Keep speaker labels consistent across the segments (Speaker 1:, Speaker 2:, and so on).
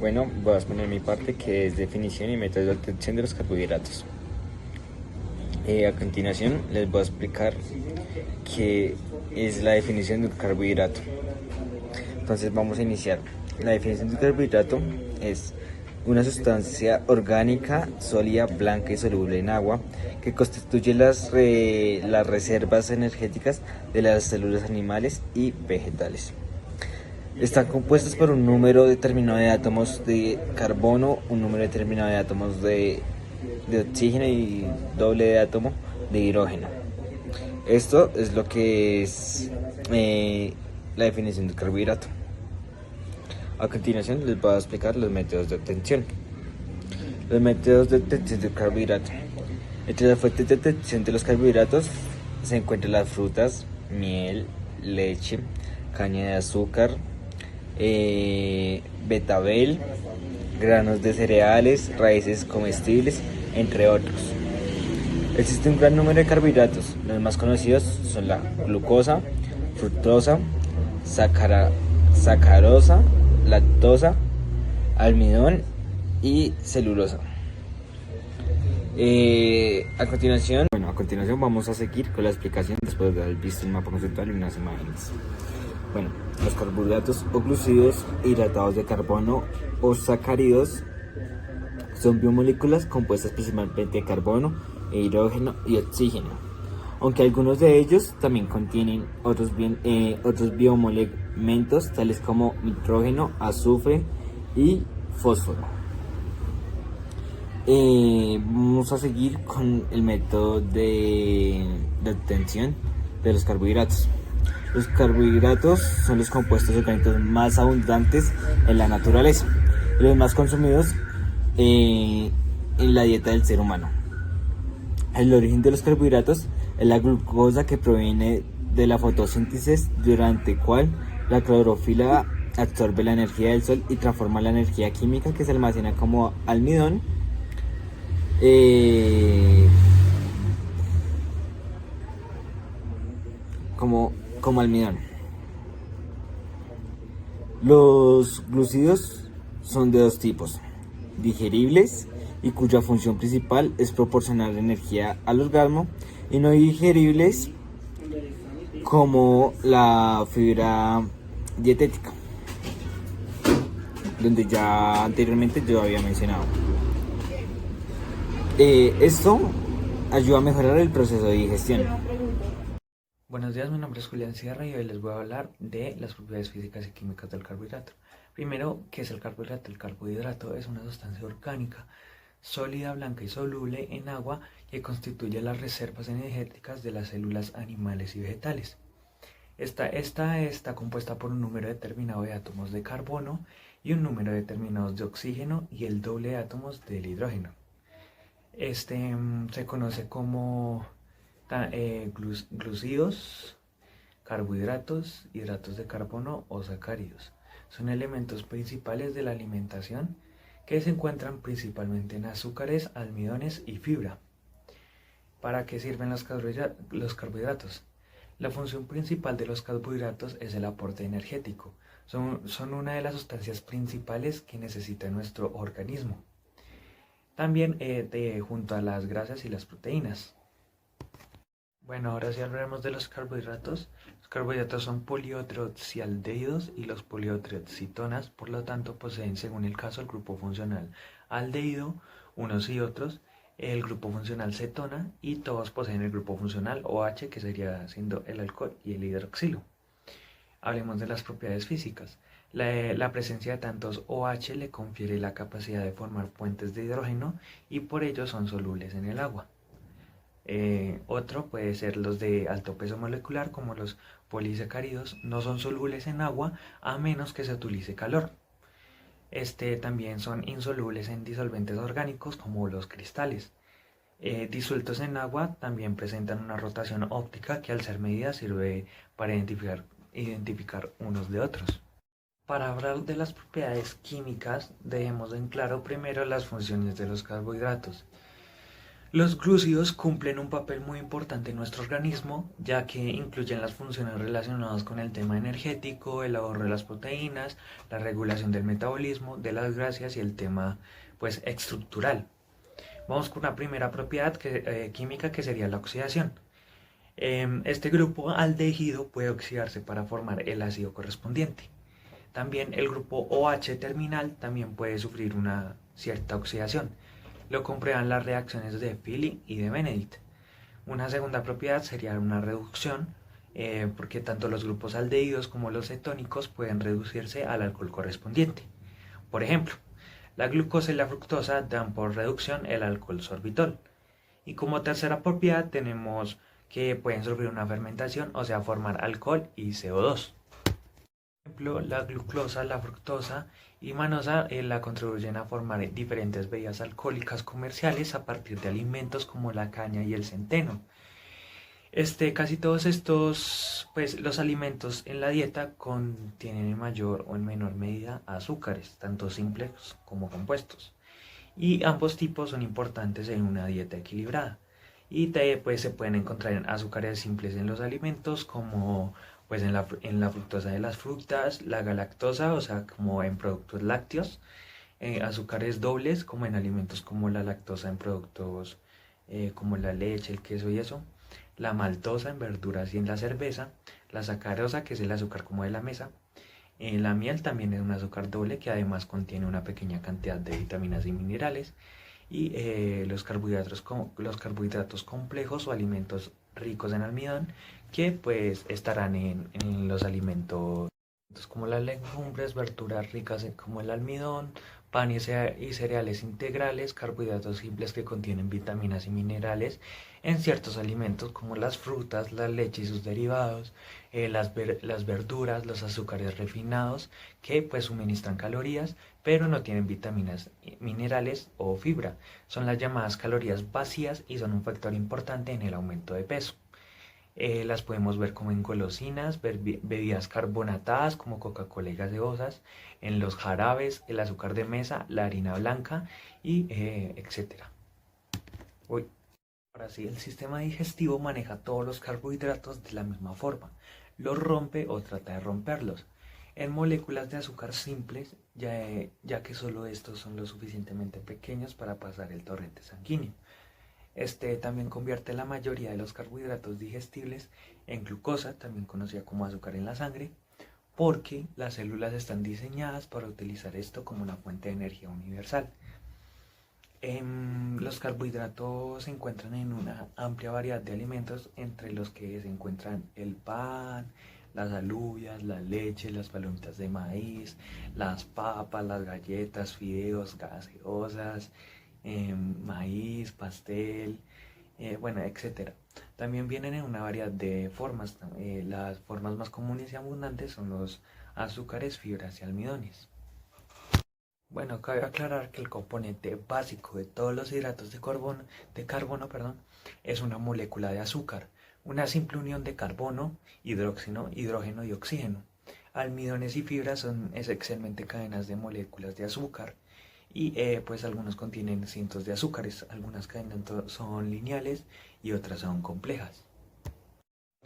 Speaker 1: Bueno, voy a exponer mi parte, que es definición y métodos de obtención de los carbohidratos. A continuación les voy a explicar qué es la definición de un carbohidrato. Entonces vamos a iniciar. La definición de un carbohidrato es una sustancia orgánica, sólida, blanca y soluble en agua, que constituye las reservas energéticas de las células animales y vegetales. Están compuestas por un número determinado de átomos de carbono, un número determinado de átomos de oxígeno y doble de átomo de hidrógeno. Esto es lo que es la definición del carbohidrato. A continuación les voy a explicar los métodos de obtención. Los métodos de obtención del carbohidrato. Entre las fuentes de obtención de los carbohidratos se encuentran las frutas, miel, leche, caña de azúcar, betabel, granos de cereales, raíces comestibles, entre otros. Existe un gran número de carbohidratos. Los más conocidos son la glucosa, fructosa, sacarosa, lactosa, almidón y celulosa. A continuación vamos a seguir con la explicación después de haber visto el mapa conceptual y unas imágenes. Bueno, los carbohidratos o glucídeos hidratados de carbono o sacáridos son biomoléculas compuestas principalmente de carbono, hidrógeno y oxígeno, aunque algunos de ellos también contienen otros bioelementos tales como nitrógeno, azufre y fósforo. Vamos a seguir con el método de obtención de los carbohidratos. Los carbohidratos son los compuestos orgánicos más abundantes en la naturaleza y los más consumidos en la dieta del ser humano. El origen de los carbohidratos es la glucosa, que proviene de la fotosíntesis, durante cual la clorofila absorbe la energía del sol y transforma la energía química que se almacena como almidón como almidón. Los glúcidos son de dos tipos: digeribles, y cuya función principal es proporcionar energía al orgasmo, y no digeribles, como la fibra dietética, donde ya anteriormente yo había mencionado. Esto ayuda a mejorar el proceso de digestión.
Speaker 2: Buenos días, mi nombre es Julián Sierra y hoy les voy a hablar de las propiedades físicas y químicas del carbohidrato. Primero, ¿qué es el carbohidrato? El carbohidrato es una sustancia orgánica, sólida, blanca y soluble en agua, que constituye las reservas energéticas de las células animales y vegetales. Esta está compuesta por un número determinado de átomos de carbono y un número determinado de oxígeno y el doble de átomos del hidrógeno. Se conoce como glucídos, carbohidratos, hidratos de carbono o sacáridos. Son elementos principales de la alimentación que se encuentran principalmente en azúcares, almidones y fibra. ¿Para qué sirven los carbohidratos? La función principal de los carbohidratos es el aporte energético. Son una de las sustancias principales que necesita nuestro organismo. También junto a las grasas y las proteínas. Bueno, ahora sí hablaremos de los carbohidratos. Los carbohidratos son poliodroxialdehídos y los poliodroxitonas, por lo tanto poseen, según el caso, el grupo funcional aldehído, unos y otros, el grupo funcional cetona, y todos poseen el grupo funcional OH, que sería siendo el alcohol y el hidroxilo. Hablemos de las propiedades físicas. La presencia de tantos OH le confiere la capacidad de formar puentes de hidrógeno y por ello son solubles en el agua. Otro puede ser los de alto peso molecular, como los polisacáridos, no son solubles en agua a menos que se utilice calor. También son insolubles en disolventes orgánicos, como los cristales. Disueltos en agua también presentan una rotación óptica que, al ser medida, sirve para identificar unos de otros. Para hablar de las propiedades químicas, debemos en claro primero las funciones de los carbohidratos. Los glúcidos cumplen un papel muy importante en nuestro organismo, ya que incluyen las funciones relacionadas con el tema energético, el ahorro de las proteínas, la regulación del metabolismo, de las grasas y el tema pues estructural. Vamos con una primera propiedad química que sería la oxidación. Este grupo aldehído puede oxidarse para formar el ácido correspondiente. También el grupo OH terminal también puede sufrir una cierta oxidación. Lo comprueban las reacciones de Philly y de Benedict. Una segunda propiedad sería una reducción, porque tanto los grupos aldehídos como los cetónicos pueden reducirse al alcohol correspondiente. Por ejemplo, la glucosa y la fructosa dan por reducción el alcohol sorbitol. Y como tercera propiedad tenemos que pueden sufrir una fermentación, o sea, formar alcohol y CO2. Por ejemplo, la glucosa, la fructosa y manosa la contribuyen a formar diferentes bebidas alcohólicas comerciales a partir de alimentos como la caña y el centeno. Casi todos estos, pues los alimentos en la dieta contienen en mayor o en menor medida azúcares, tanto simples como compuestos. Y ambos tipos son importantes en una dieta equilibrada. Y pues se pueden encontrar azúcares simples en los alimentos como pues en la fructosa de las frutas, la galactosa, o sea, como en productos lácteos, azúcares dobles como en alimentos como la lactosa en productos como la leche, el queso y eso, la maltosa en verduras y en la cerveza, la sacarosa que es el azúcar como de la mesa, la miel también es un azúcar doble que además contiene una pequeña cantidad de vitaminas y minerales, y los carbohidratos complejos o alimentos ricos en almidón que pues estarán en los alimentos como las legumbres, verduras ricas como el almidón, pan y cereales integrales, carbohidratos simples que contienen vitaminas y minerales en ciertos alimentos como las frutas, la leche y sus derivados, las verduras, los azúcares refinados que pues suministran calorías pero no tienen vitaminas, minerales o fibra. Son las llamadas calorías vacías y son un factor importante en el aumento de peso. Las podemos ver como en golosinas, bebidas carbonatadas como Coca-Cola y gaseosas, en los jarabes, el azúcar de mesa, la harina blanca y etcétera. Uy. Ahora sí, el sistema digestivo maneja todos los carbohidratos de la misma forma, los rompe o trata de romperlos en moléculas de azúcar simples, ya que solo estos son lo suficientemente pequeños para pasar el torrente sanguíneo. También convierte la mayoría de los carbohidratos digestibles en glucosa, también conocida como azúcar en la sangre, porque las células están diseñadas para utilizar esto como una fuente de energía universal. Los carbohidratos se encuentran en una amplia variedad de alimentos, entre los que se encuentran el pan, las alubias, la leche, las palomitas de maíz, las papas, las galletas, fideos, gaseosas, maíz, pastel, bueno, etcétera. También vienen en una variedad de formas. Las formas más comunes y abundantes son los azúcares, fibras y almidones. Bueno, cabe aclarar que el componente básico de todos los hidratos de carbono, perdón, es una molécula de azúcar, una simple unión de carbono, hidrógeno y oxígeno. Almidones y fibras son esencialmente cadenas de moléculas de azúcar y pues algunos contienen cientos de azúcares, algunas cadenas son lineales y otras son complejas.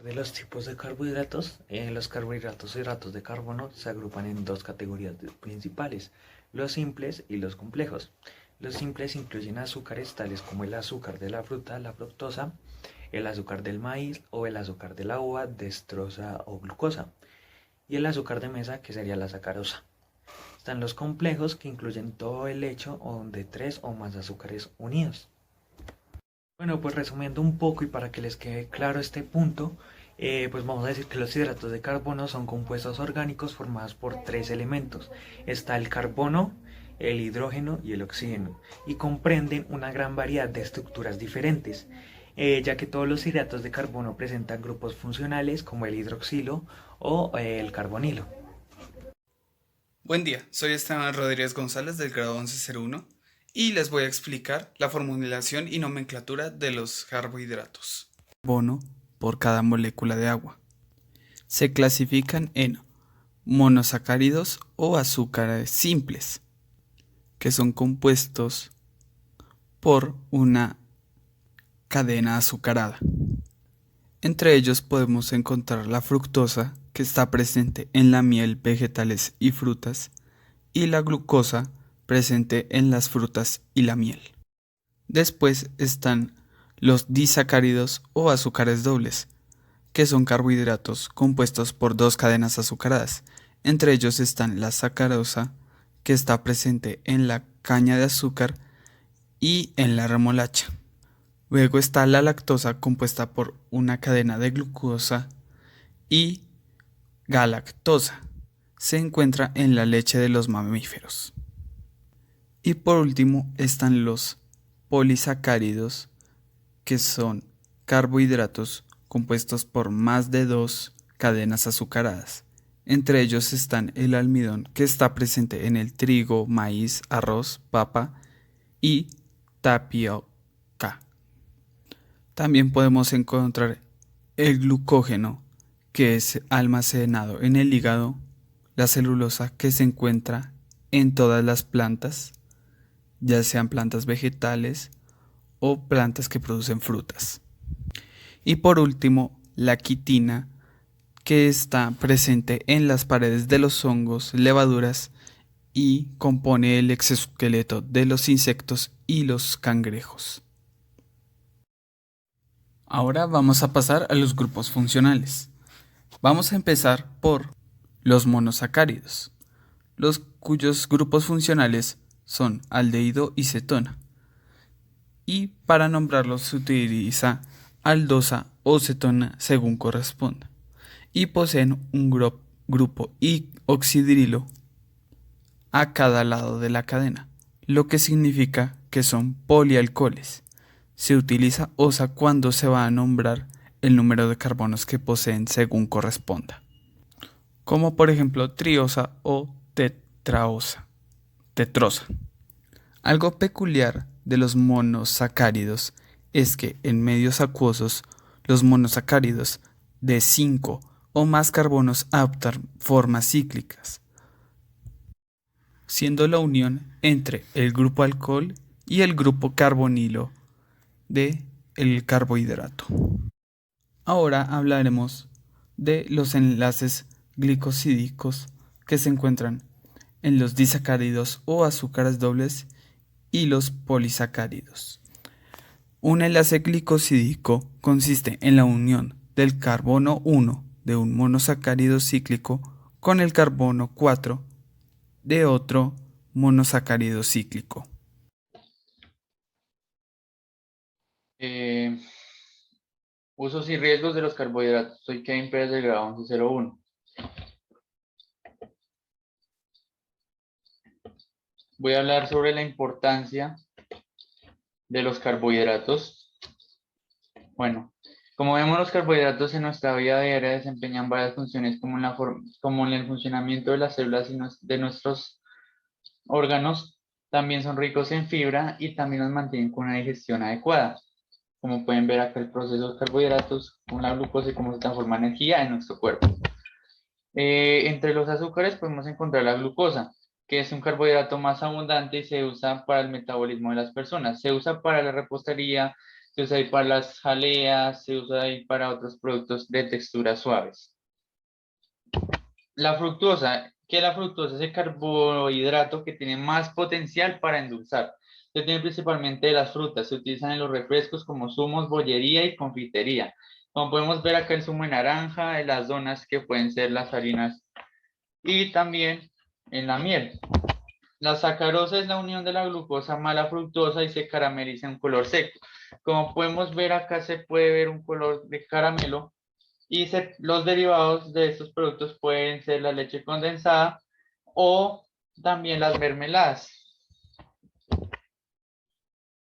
Speaker 2: De los tipos de carbohidratos, los carbohidratos y hidratos de carbono se agrupan en dos categorías principales, los simples y los complejos. Los simples incluyen azúcares tales como el azúcar de la fruta, la fructosa, el azúcar del maíz o el azúcar de la uva, dextrosa o glucosa, y el azúcar de mesa que sería la sacarosa. Están los complejos que incluyen todo el hecho de 3 o más azúcares unidos. Bueno, pues resumiendo un poco y para que les quede claro este punto, pues vamos a decir que los hidratos de carbono son compuestos orgánicos formados por tres elementos. Está el carbono, el hidrógeno y el oxígeno, y comprenden una gran variedad de estructuras diferentes, ya que todos los hidratos de carbono presentan grupos funcionales como el hidroxilo o el carbonilo.
Speaker 3: Buen día, soy Esteban Rodríguez González del grado 1101 y les voy a explicar la formulación y nomenclatura de los carbohidratos. Carbono por cada molécula de agua. Se clasifican en monosacáridos o azúcares simples, que son compuestos por una cadena azucarada. Entre ellos podemos encontrar la fructosa, que está presente en la miel, vegetales y frutas, y la glucosa, presente en las frutas y la miel. Después están los disacáridos o azúcares dobles, que son carbohidratos compuestos por dos cadenas azucaradas. Entre ellos están la sacarosa, que está presente en la caña de azúcar y en la remolacha. Luego está la lactosa, compuesta por una cadena de glucosa, y galactosa. Se encuentra en la leche de los mamíferos. Y por último están los polisacáridos, que son carbohidratos compuestos por más de dos cadenas azucaradas. Entre ellos están el almidón, que está presente en el trigo, maíz, arroz, papa y tapioca. También podemos encontrar el glucógeno, que es almacenado en el hígado, la celulosa, que se encuentra en todas las plantas, ya sean plantas vegetales o plantas que producen frutas. Y por último, la quitina, que está presente en las paredes de los hongos, levaduras y compone el exoesqueleto de los insectos y los cangrejos. Ahora vamos a pasar a los grupos funcionales. Vamos a empezar por los monosacáridos, los cuyos grupos funcionales son aldehído y cetona. Y para nombrarlos se utiliza aldosa o cetona según corresponda. Y poseen un grupo oxidrilo a cada lado de la cadena, lo que significa que son polialcoholes. Se utiliza osa cuando se va a nombrar el número de carbonos que poseen según corresponda, como por ejemplo triosa o tetrosa. Algo peculiar de los monosacáridos es que en medios acuosos los monosacáridos de 5 o más carbonos adoptan formas cíclicas, siendo la unión entre el grupo alcohol y el grupo carbonilo de el carbohidrato. Ahora hablaremos de los enlaces glicosídicos que se encuentran en los disacáridos o azúcares dobles y los polisacáridos. Un enlace glicosídico consiste en la unión del carbono 1 de un monosacárido cíclico con el carbono 4 de otro monosacárido cíclico.
Speaker 4: Usos y riesgos de los carbohidratos. Soy Kevin Pérez del grado 1101. Voy a hablar sobre la importancia de los carbohidratos. Bueno, como vemos, los carbohidratos en nuestra vida diaria desempeñan varias funciones como en el funcionamiento de las células y de nuestros órganos. También son ricos en fibra y también nos mantienen con una digestión adecuada. Como pueden ver acá el proceso de los carbohidratos con la glucosa y cómo se transforma en energía en nuestro cuerpo. Entre los azúcares podemos encontrar la glucosa, que es un carbohidrato más abundante y se usa para el metabolismo de las personas. Se usa para la repostería, se usa ahí para las jaleas, se usa ahí para otros productos de texturas suaves. La fructosa, que la fructosa es el carbohidrato que tiene más potencial para endulzar. Se tiene principalmente de las frutas, se utilizan en los refrescos como zumos, bollería y confitería. Como podemos ver acá el zumo de naranja, de las donas que pueden ser las harinas y también en la miel. La sacarosa es la unión de la glucosa más la fructosa y se carameliza en color seco. Como podemos ver acá se puede ver un color de caramelo y los derivados de estos productos pueden ser la leche condensada o también las mermeladas.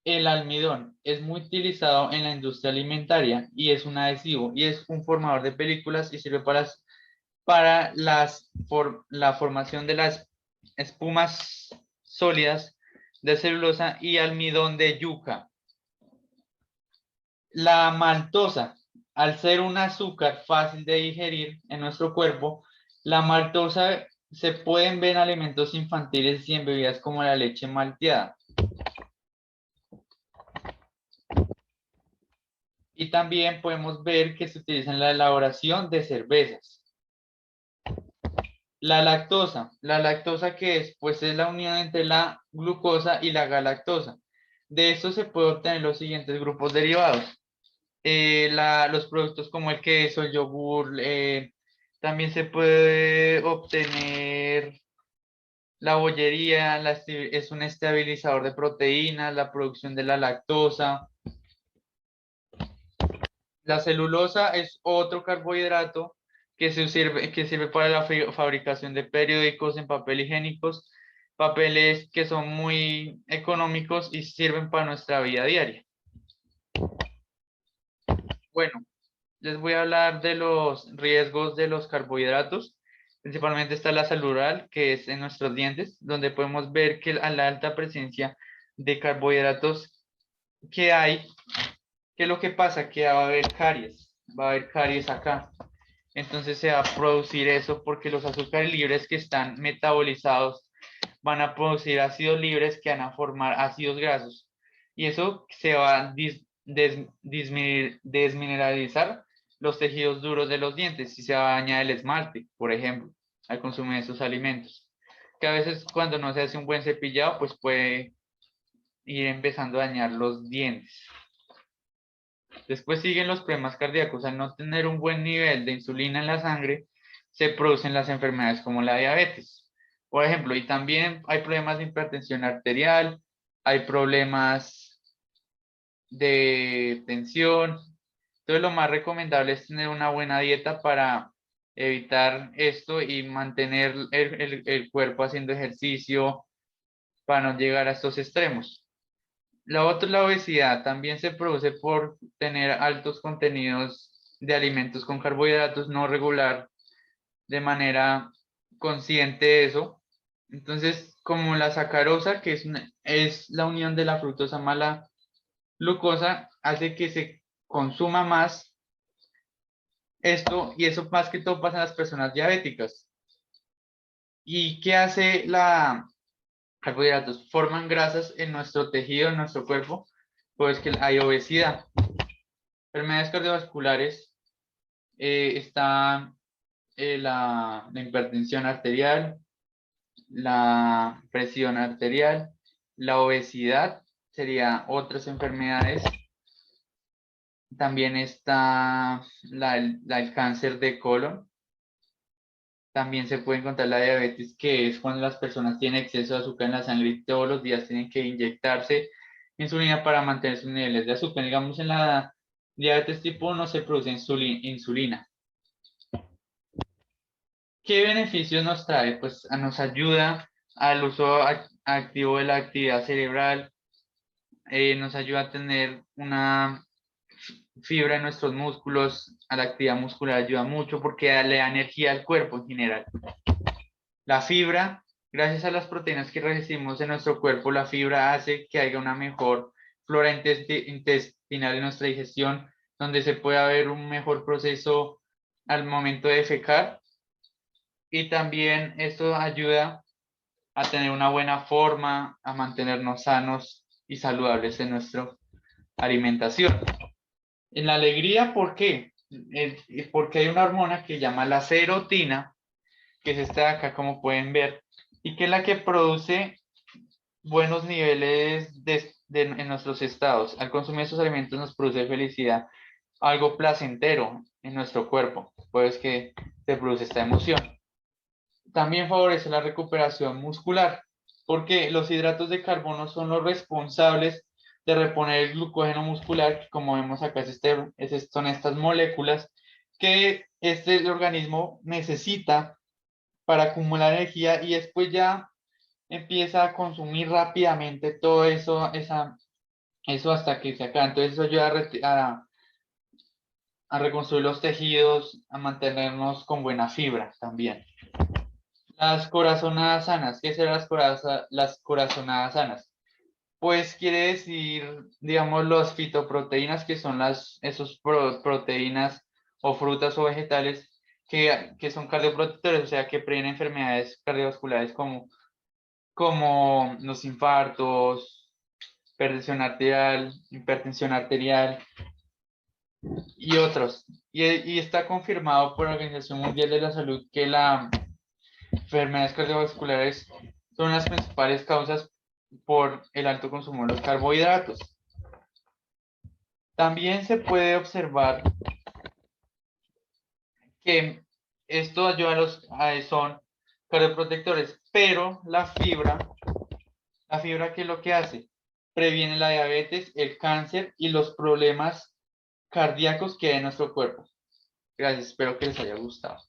Speaker 4: El almidón es muy utilizado en la industria alimentaria y es un adhesivo y es un formador de películas y sirve para la formación de las espumas sólidas de celulosa y almidón de yuca. La maltosa, al ser un azúcar fácil de digerir en nuestro cuerpo, la maltosa se pueden ver en alimentos infantiles y en bebidas como la leche malteada. Y también podemos ver que se utiliza en la elaboración de cervezas. La lactosa que es, pues es la unión entre la glucosa y la galactosa. De esto se puede obtener los siguientes grupos derivados. Los productos como el queso, el yogur, también se puede obtener la bollería, es un estabilizador de proteínas, la producción de la lactosa. La celulosa es otro carbohidrato que sirve para la fabricación de periódicos en papel higiénicos, papeles que son muy económicos y sirven para nuestra vida diaria. Bueno, les voy a hablar de los riesgos de los carbohidratos. Principalmente está la salud oral, que es en nuestros dientes, donde podemos ver que a la alta presencia de carbohidratos que hay, ¿qué es lo que pasa? Que va a haber caries acá. Entonces se va a producir eso porque los azúcares libres que están metabolizados van a producir ácidos libres que van a formar ácidos grasos. Y eso se va a desmineralizar los tejidos duros de los dientes y se va a dañar el esmalte, por ejemplo, al consumir esos alimentos. Que a veces cuando no se hace un buen cepillado, pues puede ir empezando a dañar los dientes. Después siguen los problemas cardíacos. Al no tener un buen nivel de insulina en la sangre, se producen las enfermedades como la diabetes, por ejemplo, y también hay problemas de hipertensión arterial, hay problemas de tensión. Entonces, lo más recomendable es tener una buena dieta para evitar esto y mantener el cuerpo haciendo ejercicio para no llegar a estos extremos. La otra es la obesidad. También se produce por tener altos contenidos de alimentos con carbohidratos, no regular de manera consciente eso. Entonces, como la sacarosa, que es la unión de la fructosa más la glucosa, hace que se consuma más esto, y eso más que todo pasa en las personas diabéticas. ¿Y qué hace la carbohidratos? Forman grasas en nuestro tejido, en nuestro cuerpo, pues que hay obesidad. Enfermedades cardiovasculares, está la hipertensión arterial, la presión arterial, la obesidad, sería otras enfermedades. También está el cáncer de colon. También se puede encontrar la diabetes, que es cuando las personas tienen exceso de azúcar en la sangre y todos los días tienen que inyectarse insulina para mantener sus niveles de azúcar. Digamos, en la diabetes tipo 1 se produce insulina. ¿Qué beneficios nos trae? Pues nos ayuda al uso activo de la actividad cerebral, nos ayuda a tener una fibra en nuestros músculos, a la actividad muscular ayuda mucho porque le da energía al cuerpo en general. La fibra, gracias a las proteínas que recibimos en nuestro cuerpo, la fibra hace que haya una mejor flora intestinal en nuestra digestión, donde se puede haber un mejor proceso al momento de defecar, y también esto ayuda a tener una buena forma, a mantenernos sanos y saludables en nuestra alimentación. En la alegría, ¿por qué? Porque hay una hormona que se llama la serotonina, que es esta de acá, como pueden ver, y que es la que produce buenos niveles en nuestros estados. Al consumir estos alimentos nos produce felicidad, algo placentero en nuestro cuerpo, pues que se produce esta emoción. También favorece la recuperación muscular, porque los hidratos de carbono son los responsables de reponer el glucógeno muscular, que como vemos acá son estas moléculas que este organismo necesita para acumular energía, y después ya empieza a consumir rápidamente todo eso hasta que se acaba. Entonces eso ayuda a reconstruir los tejidos, a mantenernos con buena fibra también. Las corazonadas sanas. ¿Qué son las corazonadas sanas? Pues quiere decir, digamos, las fitoproteínas, que son esos proteínas o frutas o vegetales que son cardioprotectores, o sea, que previenen enfermedades cardiovasculares como los infartos, hipertensión arterial, y otros. Y está confirmado por la Organización Mundial de la Salud que las enfermedades cardiovasculares son las principales causas por el alto consumo de los carbohidratos. También se puede observar que esto ayuda son cardioprotectores, pero la fibra ¿qué es lo que hace? Previene la diabetes, el cáncer y los problemas cardíacos que hay en nuestro cuerpo. Gracias, espero que les haya gustado.